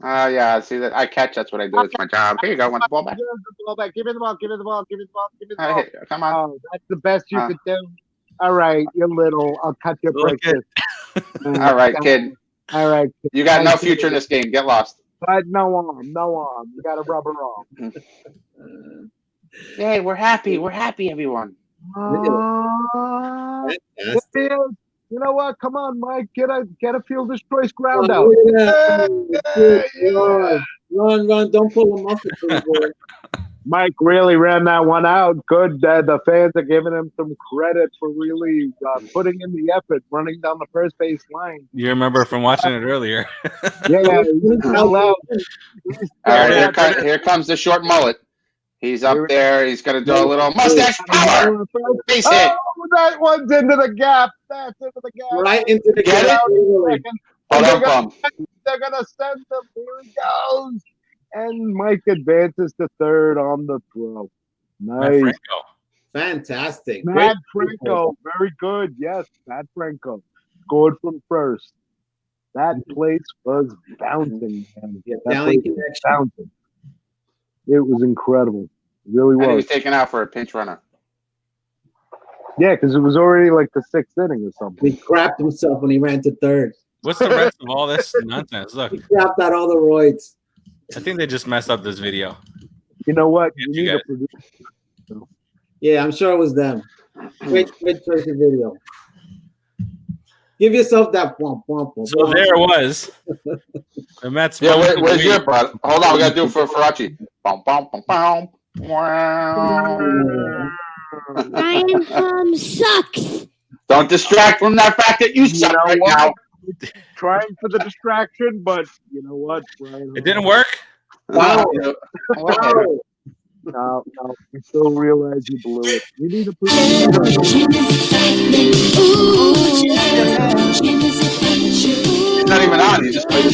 Yeah, see that I catch. That's what I do. It's my job. Here you go. Want the ball back? Give me the ball. Come on. Oh, that's the best you could do. All right, you're little. I'll cut your breakfast. All right, kid. All right. Kid. You got no future in this game. Get lost. But no arm. You got a rubber arm. Yay, we're happy. We're happy, everyone. You know what? Come on, Mike. Get a fielder's choice ground out. Run. Don't pull a muscle. Mike really ran that one out. Good. The fans are giving him some credit for really putting in the effort, running down the first base line. You remember from watching it earlier. Yeah. All right, here comes the short mullet. He's up there. He's going to do a little mustache power. Base hit. Oh, that one's into the gap. That's into the gap. Right into the Get gap. Hold on, They're going to send him. Here he goes. And Mike advances to third on the throw. Nice. Franco. Fantastic. Matt Franco. Very good. Yes, Matt Franco. Scored from first. That place was bouncing. Man. Yeah, that place was bouncing. It was incredible. It really was. And he was taken out for a pinch runner. Yeah, because it was already like the sixth inning or something. He crapped himself when he ran to third. What's the rest of all this nonsense? Look. He crapped out all the roids. I think they just messed up this video. You know what? You need a producer. Yeah, I'm sure it was them. Great choice of video. Give yourself that bump. So there it was. The Mets. Yeah, where's your butt? Hold on, we got to do it for Farace. Bum. Wow. Ryan sucks. Don't distract from that fact that you suck right now. Trying for the distraction, but you know what? It didn't work? Wow. No, I still realize you blew it. You need to put He's not even on. He just played the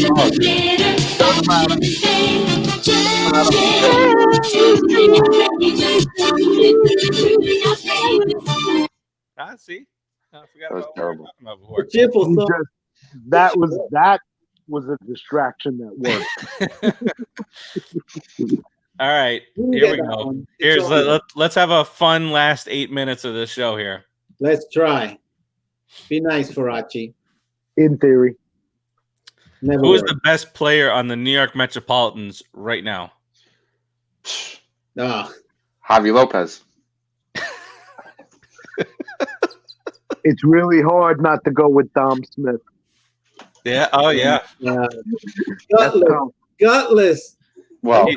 Ah, see? I forgot that was about terrible. what we were Cheerful You stuff. that was a distraction that worked. All right, here we go. Let's have a fun last 8 minutes of this show here. Let's try. Be nice, Farace. In theory. Never Who is worked. the best player on the New York Metropolitans right now? Javi Lopez. It's really hard not to go with Dom Smith. Yeah. Oh, yeah. Gutless. Well,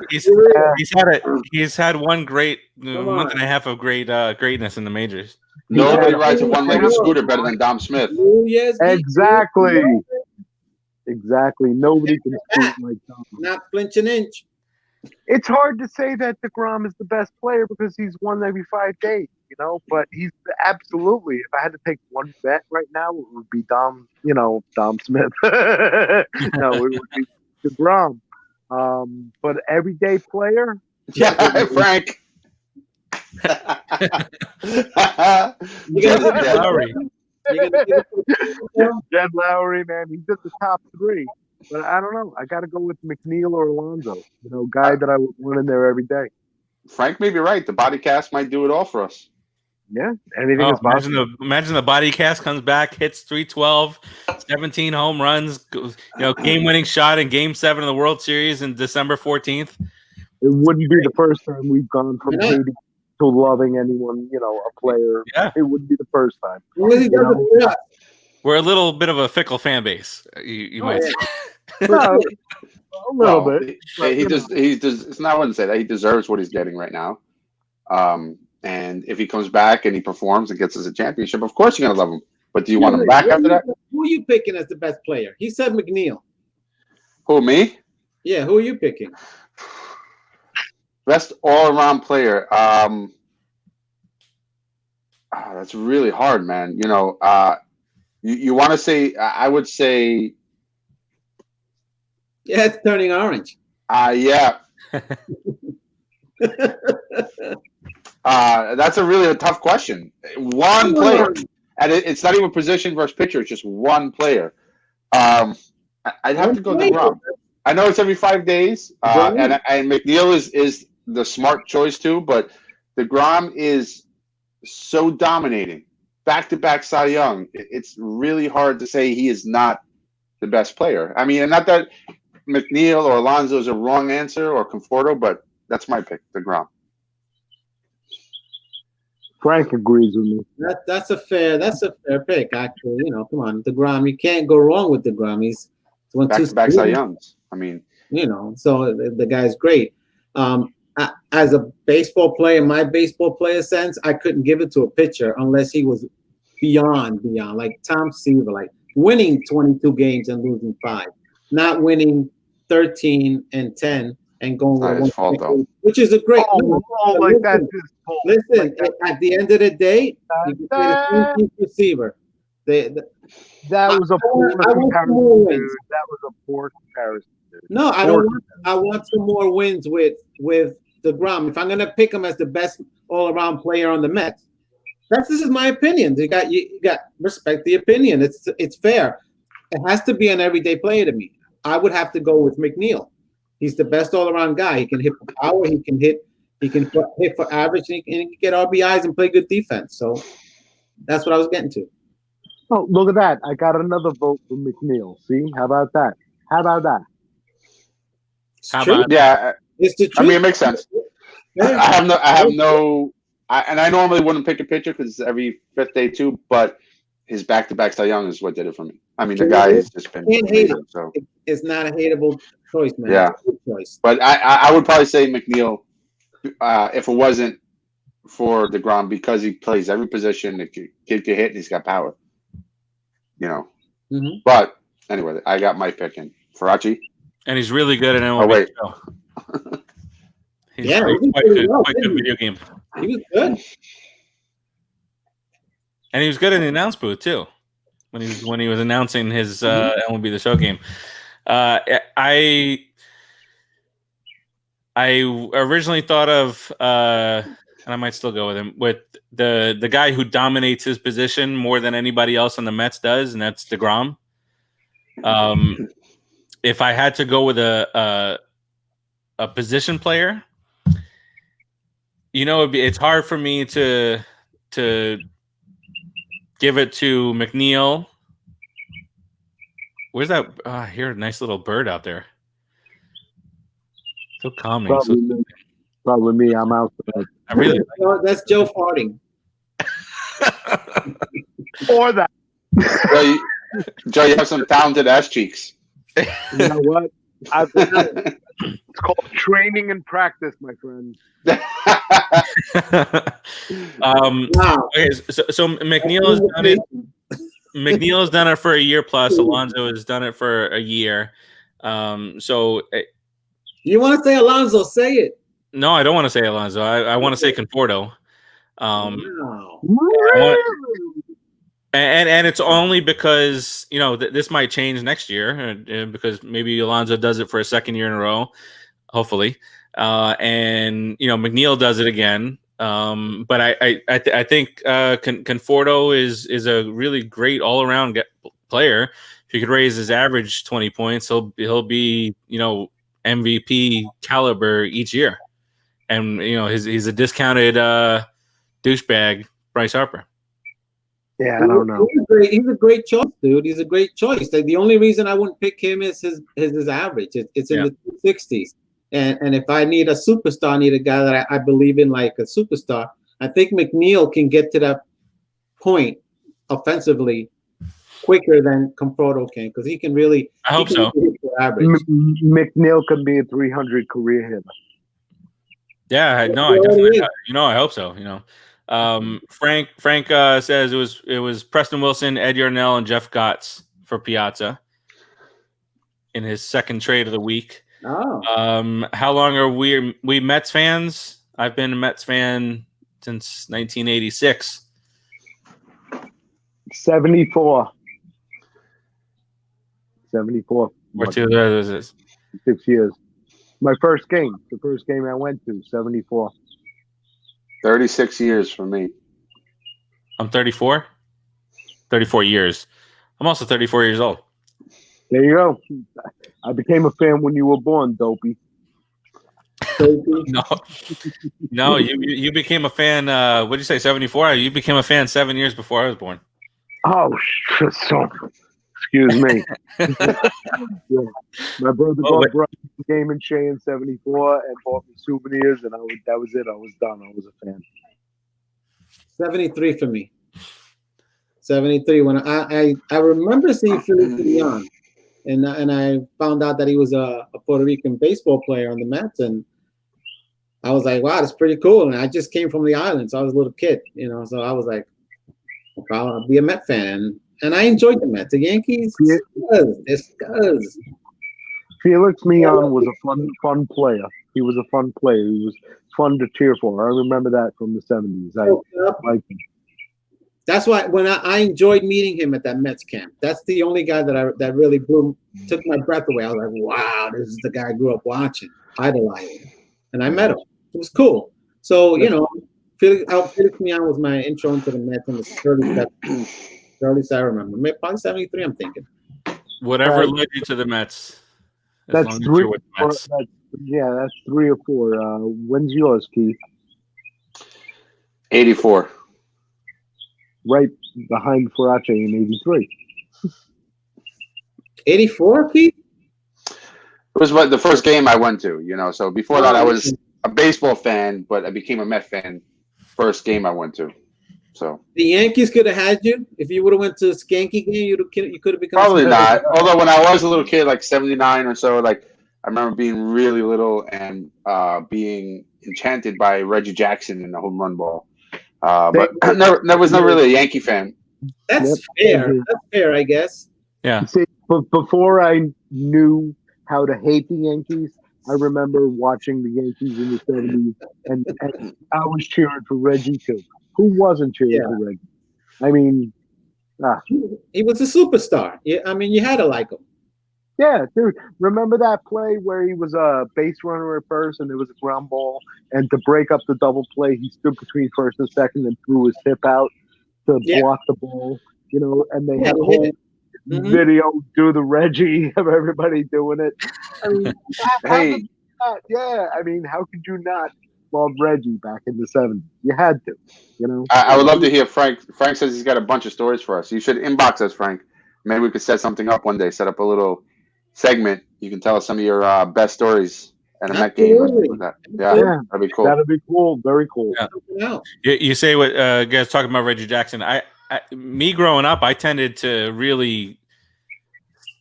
he's had one great month and a half of greatness in the majors. nobody rides a one-legged scooter better than Dom Smith. Yes, Exactly. Exactly. Nobody can scoot like Dom. Not flinch an inch. It's hard to say that DeGrom is the best player because he's won every 5 days, but he's absolutely, if I had to take one bet right now, it would be Dom Smith. No, it would be DeGrom. But everyday player. Yeah, Frank. Jed Lowry, man, he's at the top 3. But I don't know. I got to go with McNeil or Alonzo. Guy that I would want in there every day. Frank may be right. The body cast might do it all for us. Yeah, anything is possible. Imagine the body cast comes back, hits 312, 17 home runs, game-winning shot in Game 7 of the World Series in December 14th. It wouldn't be the first time we've gone from hating to loving anyone, a player. Yeah. It wouldn't be the first time. We're a little bit of a fickle fan base, you might say. A little bit. It's not I wouldn't say that. He deserves what he's getting right now. And if he comes back and he performs and gets us a championship, of course you're going to love him. But do you want him back after that? Who are you picking as the best player? He said McNeil. Who, me? Yeah, who are you picking? Best all-around player. That's really hard, man. You want to say? I would say. Yeah, it's turning orange. Yeah. That's a really tough question. One player, and it's not even position versus pitcher. It's just one player. I'd have to go DeGrom. I know it's every 5 days, and McNeil is the smart choice too. But DeGrom is so dominating, back-to-back Cy Young. It's really hard to say he is not the best player. I mean, and not that McNeil or Alonzo is a wrong answer or Conforto, but that's my pick, DeGrom. Frank agrees with me. That's a fair pick, actually. Come on, DeGrom. You can't go wrong with DeGrom. He's won back-to-back Cy Youngs. I mean, so the guy's great. As a baseball player, my baseball player sense, I couldn't give it to a pitcher unless he was beyond, like Tom Seaver, like winning 22 games and losing 5, not winning 13 and 10 and going with his fault, though. Which is a great. Listen, at the end of the day, you can say the same receiver. That was a poor comparison, dude. That was a poor comparison, dude. No, I don't. I want some more wins with DeGrom. If I'm going to pick him as the best all-around player on the Mets, this is my opinion. You got respect the opinion. It's fair. It has to be an everyday player to me. I would have to go with McNeil. He's the best all-around guy. He can hit for power. He can hit for average. And he can get RBIs and play good defense. So that's what I was getting to. Oh, look at that! I got another vote for McNeil. See, how about that? Yeah, it's the truth. I mean, it makes sense. Yeah. I normally wouldn't pick a pitcher because it's every 5th day too, but his back-to-back Cy Young is what did it for me. I mean, the guy has just been amazing, so it's not a hateable choice, man. Yeah, it's a good choice. But I would probably say McNeil if it wasn't for DeGrom because he plays every position. The kid can hit and he's got power. Mm-hmm. But anyway, I got my pick in Farace. And he's really good at MLB. Oh, wait. He's quite good video game. He was good. And he was good in the announce booth too. When he was announcing his MLB The Show game. I originally thought of and I might still go with him, with the guy who dominates his position more than anybody else on the Mets does, and that's DeGrom. If I had to go with a position player, it's hard for me to give it to McNeil. Where's that? I hear a nice little bird out there. So calming. Probably me. I'm outside. I really. That's Joe farting. Or that. Joe, you have some talented ass cheeks. You know what? It's called training and practice, my friend. Wow. Okay, so McNeil has done it. McNeil has done it for a year plus. Alonzo has done it for a year. So you want to say Alonzo? Say it. no, I don't want to say Alonzo. I want to say Conforto. Wow. And it's only because this might change next year, because maybe Alonzo does it for a second year in a row, hopefully, and McNeil does it again. But I think Conforto is a really great all around player. If he could raise his average 20 points, he'll be MVP caliber each year, and he's a discounted douchebag Bryce Harper. Yeah, I don't know. He's a great choice, dude. He's a great choice. Like, the only reason I wouldn't pick him is his average. It's in the 60s. And if I need a superstar, I need a guy that I believe in, like a superstar. I think McNeil can get to that point offensively quicker than Conforto can, because he can really. I hope so. Average. McNeil could be a 300 career hitter. Yeah, I definitely. I hope so. Frank says it was Preston Wilson, Ed Yarnell, and Jeff Gotts for Piazza in his second trade of the week. Oh. How long are we Mets fans? I've been a Mets fan since 1986. 74. 74. Or 2 6 years. The first game I went to, 74. 36 years for me. I'm 34. 34 years. I'm also 34 years old. There you go. I became a fan when you were born, Dopey. No, you became a fan. What did you say? 74. You became a fan 7 years before I was born. Oh, excuse me. Yeah. My brother brought the game in Shea in 74 and bought me souvenirs, and that was it. I was done. I was a fan. 73 for me. 73. When I remember seeing Felix Leon, and I found out that he was a Puerto Rican baseball player on the Mets, and I was like, wow, that's pretty cool. And I just came from the island, so I was a little kid, so I was like, I'll be a Met fan. And I enjoyed the Mets. The Yankees, discuss. Felix Leon was a fun player. He was a fun player. He was fun to cheer for. I remember that from the 70s. I liked him. That's why when I enjoyed meeting him at that Mets camp. That's the only guy that really took my breath away. I was like, wow, this is the guy I grew up watching, idolizing. And I met him. It was cool. So, Felix Leon was my intro into the Mets in the 37. Earliest I remember. Probably 73, I'm thinking. Whatever led you to the Mets. That's 3 that's 3 or 4. When's yours, Keith? 84. Right behind Farace in 83. 84, Keith? It was the first game I went to, So before that, I was a baseball fan, but I became a Met fan. First game I went to. So the Yankees could have had you if you would have went to a Skanky game. You could have become probably not. Although when I was a little kid, like 79 or so, like I remember being really little and being enchanted by Reggie Jackson in the home run ball. But I was not really a Yankee fan. That's fair. That's fair, I guess. Yeah. See, but before I knew how to hate the Yankees, I remember watching the Yankees in the 70s, and I was cheering for Reggie too. Who wasn't cheering for Reggie? I mean, he was a superstar. I mean, you had to like him. Yeah, dude. Remember that play where he was a base runner at first and there was a ground ball, and to break up the double play, he stood between first and second and threw his hip out to block the ball, and they had a whole video do the Reggie of everybody doing it. I mean, I mean, how could you not love Reggie back in the 70s? You had to, I would love to hear Frank. Frank says he's got a bunch of stories for us. You should inbox us, Frank. Maybe we could set something up one day, set up a little segment. You can tell us some of your best stories at a Met game. Like that. Yeah, that'd be cool. That'd be cool. Very cool. Yeah. You say what guys talking about Reggie Jackson. Me growing up, I tended to really,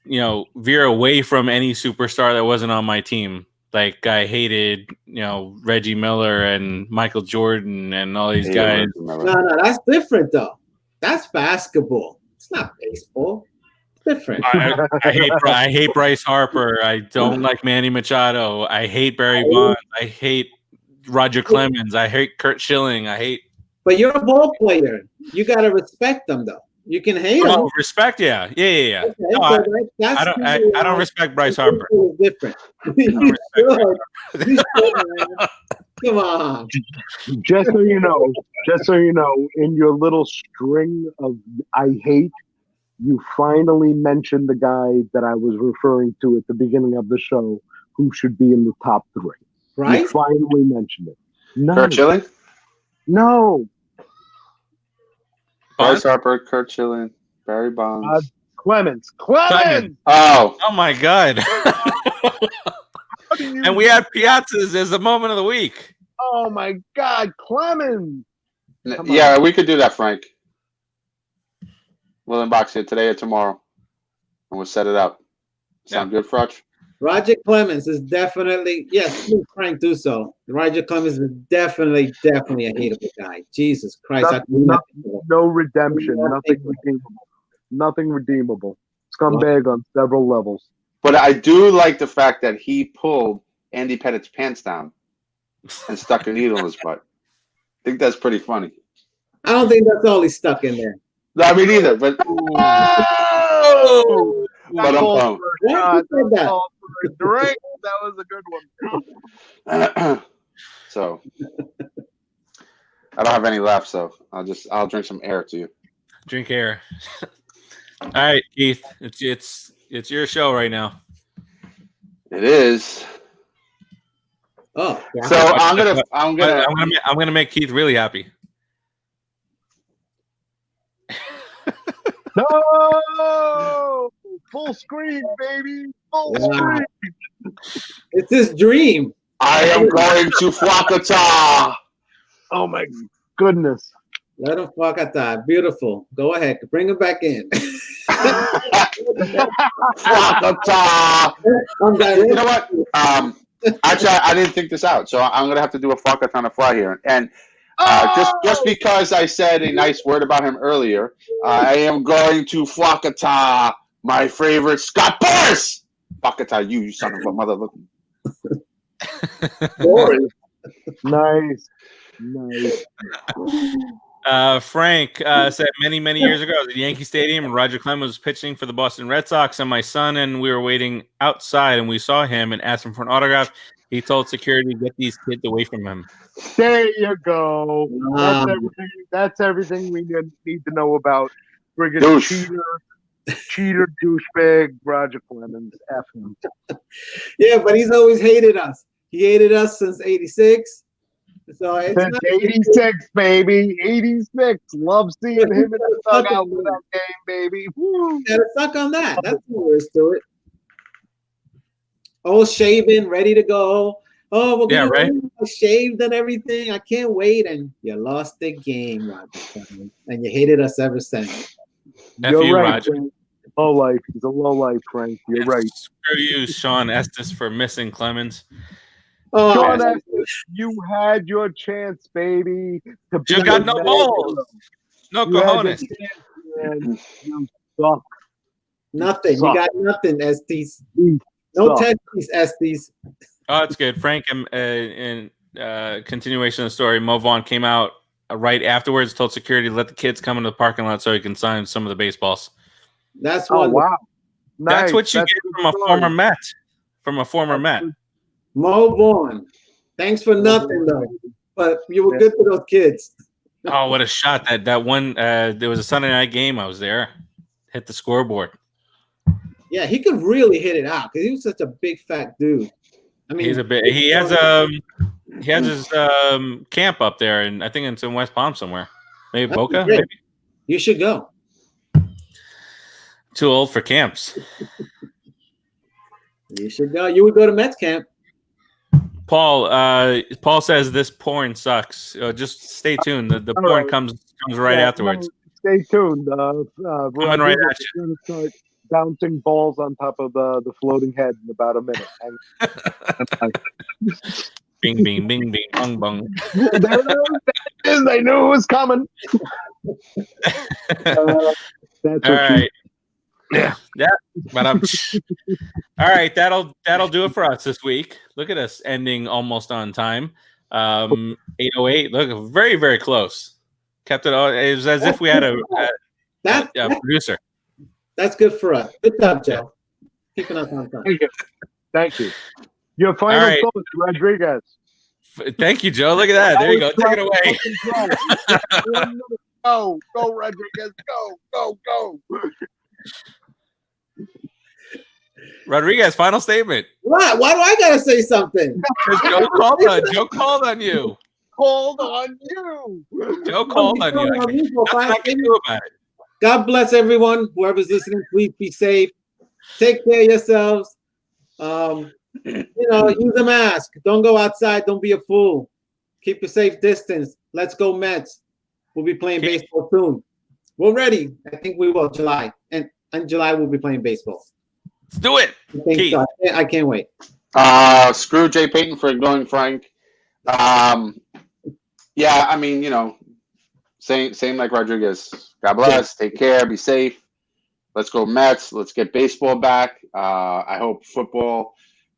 veer away from any superstar that wasn't on my team. Like I hated, Reggie Miller and Michael Jordan and all these guys. No, that's different though. That's basketball. It's not baseball. It's different. I hate Bryce Harper. I don't like Manny Machado. I hate Barry Bonds. I hate Roger Clemens. I hate Kurt Schilling. I hate. But you're a ball player. You gotta respect them, though. You can hate them. Oh, respect, yeah. Okay, no, so I don't respect Bryce Harper. Different. Come on. Just so you know, in your little string of I hate, you finally mentioned the guy that I was referring to at the beginning of the show, who should be in the top 3. Right? You finally mentioned it. No. Kurt Schilling? No. Bryce Harper, Kurt Schilling, Barry Bonds. Clemens. Oh my God. And we had Piazzas as the moment of the week. Oh my God, Clemens. Yeah, we could do that, Frank. We'll unbox it today or tomorrow, and we'll set it up. Sound good, Frotch? Roger Clemens is definitely, yes, please, Frank, do so. Roger Clemens is definitely a hateable guy. Jesus Christ. No redemption. Nothing redeemable. Scumbag on several levels. But I do like the fact that he pulled Andy Pettit's pants down and stuck a needle in his butt. I think that's pretty funny. I don't think that's all he's stuck in there. No, I mean either, but That was a good one. So I don't have any left, so I'll drink some air to you. Drink air. All right, Keith. It's your show right now. It is. Oh, so I'm gonna make Keith really happy. No! Full screen, baby! Full screen! It's his dream. I am going to Fwakata. Oh my goodness. Let him Fwakata. Beautiful. Go ahead. Bring him back in. Fwakata. You know what? Actually, I didn't think this out, so I'm going to have to do a Fwakata on the fly here. And just because I said a nice word about him earlier, I am going to Fwakata, my favorite Scott Boris. Fwakata, you son of a mother. Nice. Frank said many years ago, I was at Yankee Stadium and Roger Clemens was pitching for the Boston Red Sox, and my son and we were waiting outside and we saw him and asked him for an autograph. He told security to get these kids away from him. There you go. That's everything we need to know about friggin' cheater, douchebag, Roger Clemens. F him. Yeah, but he's always hated us. He hated us since '86. So it's since '86, baby. '86. Love seeing him in the dugout with that game, baby. Woo. Gotta suck on that. That's the worst to it. All shaven, ready to go. Oh, we're gonna shaved and everything. I can't wait. And you lost the game, Roger. And you hated us ever since. You're right, Roger. Frank. Low life. He's a low life, Frank. You're right. Screw you, Sean Estes, for missing Clemens. Oh, Sean Estes, you had your chance, baby. You got no balls. No cojones. You suck. Nothing. You got nothing, Estes. No testes, Estes. Oh, that's good. Frank, in continuation of the story, Mo Vaughn came out right afterwards, told security to let the kids come into the parking lot so he can sign some of the baseballs. That's what. Wow. That's what you get from a former Met. From a former Met. Mo Vaughn. Thanks for nothing, though. But you were good for those kids. Oh, what a shot. That one, there was a Sunday night game. I was there. Hit the scoreboard. Yeah, he could really hit it out because he was such a big, fat dude. I mean, he has his camp up there, and I think it's in West Palm somewhere. Maybe Boca. Maybe you should go. Too old for camps. You should go. You would go to Mets camp. Paul says this porn sucks. Just stay tuned. The porn comes right afterwards. Stay tuned. Coming right at you. Start bouncing balls on top of the floating head in about a minute. Bing, bing, bing, bing, bung, bung. I knew it was coming. That's All right. Yeah. But all right. That'll do it for us this week. Look at us ending almost on time. 8:08. Look, very, very close. Kept it. It was as if we had a producer. That's good for us. Good job, Joe. Keeping us on time. Thank you. Your final thoughts, Rodriguez. Thank you, Joe. Look at that. There you go. Take it away. Go, Rodriguez. Go. Rodriguez, final statement. What? Why do I gotta say something? Because Joe called on you. Joe called on you. Nothing I can do about it. God bless everyone. Whoever's listening, please be safe. Take care of yourselves. Use a mask. Don't go outside. Don't be a fool. Keep a safe distance. Let's go Mets. We'll be playing baseball soon. We're ready. I think we will. July. And in July, we'll be playing baseball. Let's do it. So. I can't wait. Screw Jay Payton for ignoring Frank. Yeah, I mean, same like Rodriguez. God bless. Take care. Be safe. Let's go Mets. Let's get baseball back. I hope football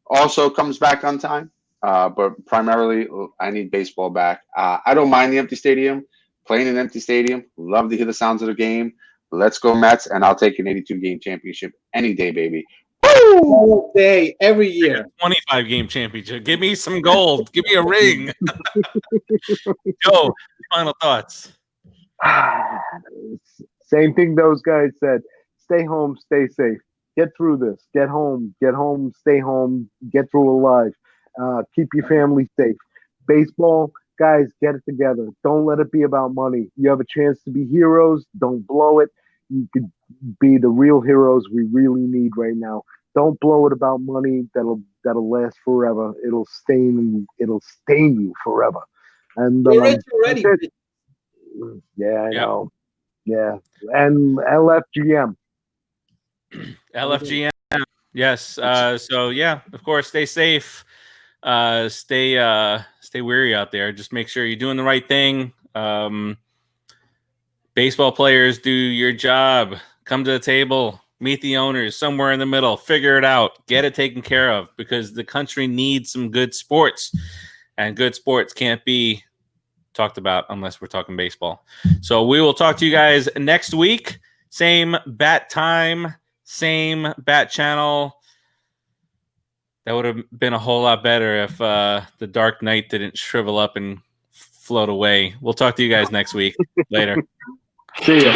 also comes back on time. But primarily, I need baseball back. I don't mind the empty stadium. Playing in an empty stadium. Love to hear the sounds of the game. Let's go Mets, and I'll take an 82-game championship any day, baby. Woo! All day, every year. 25-game championship. Give me some gold. Give me a ring. Joe, final thoughts. Same thing those guys said. Stay home, stay safe. Get through this. Get home, stay home, get through alive. Keep your family safe. Baseball, guys, get it together. Don't let it be about money. You have a chance to be heroes. Don't blow it. You could be the real heroes we really need right now. Don't blow it about money. That'll last forever. It'll stain you forever. And you're rich already. Yeah, I know. Yeah. And LFGM. LFGM. Yes. So yeah, of course, stay safe. Stay wary out there. Just make sure you're doing the right thing. Baseball players, do your job. Come to the table. Meet the owners somewhere in the middle. Figure it out. Get it taken care of because the country needs some good sports. And good sports can't be talked about unless we're talking baseball. So we will talk to you guys next week. Same bat time, same bat channel. That would have been a whole lot better if the Dark Knight didn't shrivel up and float away. We'll talk to you guys next week. Later. See ya.